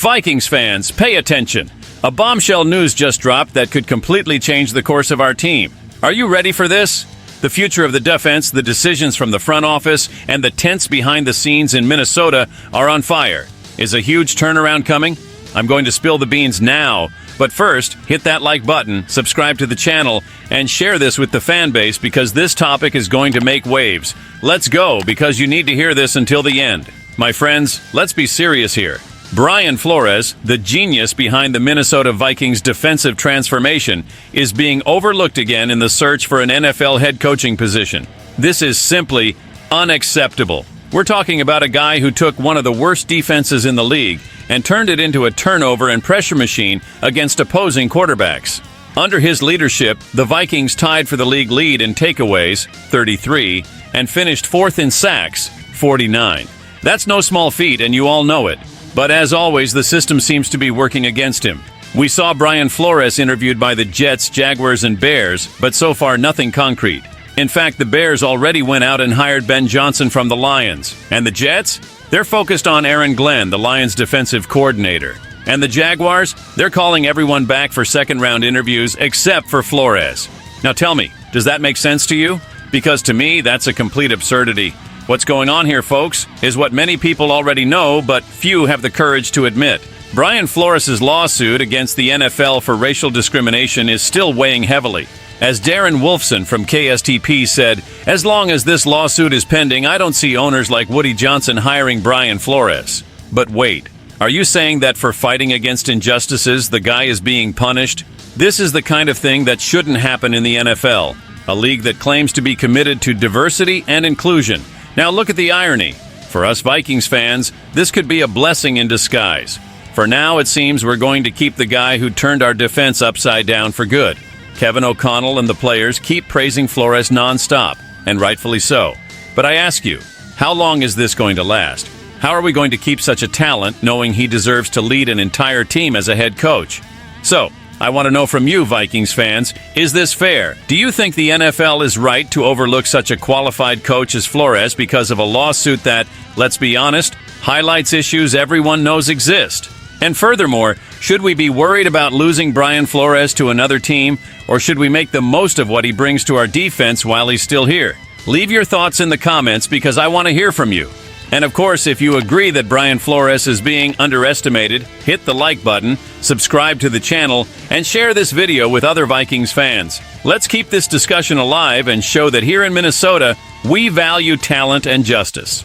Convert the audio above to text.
Vikings fans, pay attention. A bombshell news just dropped that could completely change the course of our team. Are you ready for this? The future of the defense, the decisions from the front office, and the tense behind the scenes in Minnesota are on fire. Is a huge turnaround coming? I'm going to spill the beans now. But first, hit that like button, subscribe to the channel, and share this with the fan base because this topic is going to make waves. Let's go, because you need to hear this until the end. My friends, let's be serious here. Brian Flores, the genius behind the Minnesota Vikings defensive transformation, is being overlooked again in the search for an NFL head coaching position. This is simply unacceptable. We're talking about a guy who took one of the worst defenses in the league and turned it into a turnover and pressure machine against opposing quarterbacks. Under his leadership, the Vikings tied for the league lead in takeaways, 33, and finished fourth in sacks, 49. That's no small feat, and you all know it. But as always, the system seems to be working against him. We saw Brian Flores interviewed by the Jets, Jaguars, and Bears, but so far nothing concrete. In fact, the Bears already went out and hired Ben Johnson from the Lions. And the Jets? They're focused on Aaron Glenn, the Lions' defensive coordinator. And the Jaguars? They're calling everyone back for second-round interviews except for Flores. Now tell me, does that make sense to you? Because to me, that's a complete absurdity. What's going on here, folks, is what many people already know, but few have the courage to admit. Brian Flores' lawsuit against the NFL for racial discrimination is still weighing heavily. As Darren Wolfson from KSTP said, as long as this lawsuit is pending, I don't see owners like Woody Johnson hiring Brian Flores. But wait, are you saying that for fighting against injustices, the guy is being punished? This is the kind of thing that shouldn't happen in the NFL, a league that claims to be committed to diversity and inclusion. Now look at the irony. For us Vikings fans, this could be a blessing in disguise. For now, it seems we're going to keep the guy who turned our defense upside down for good. Kevin O'Connell and the players keep praising Flores nonstop, and rightfully so. But I ask you, how long is this going to last? How are we going to keep such a talent knowing he deserves to lead an entire team as a head coach? So, I want to know from you, Vikings fans, is this fair? Do you think the NFL is right to overlook such a qualified coach as Flores because of a lawsuit that, let's be honest, highlights issues everyone knows exist? And furthermore, should we be worried about losing Brian Flores to another team, or should we make the most of what he brings to our defense while he's still here? Leave your thoughts in the comments because I want to hear from you. And of course, if you agree that Brian Flores is being underestimated, hit the like button, subscribe to the channel, and share this video with other Vikings fans. Let's keep this discussion alive and show that here in Minnesota, we value talent and justice.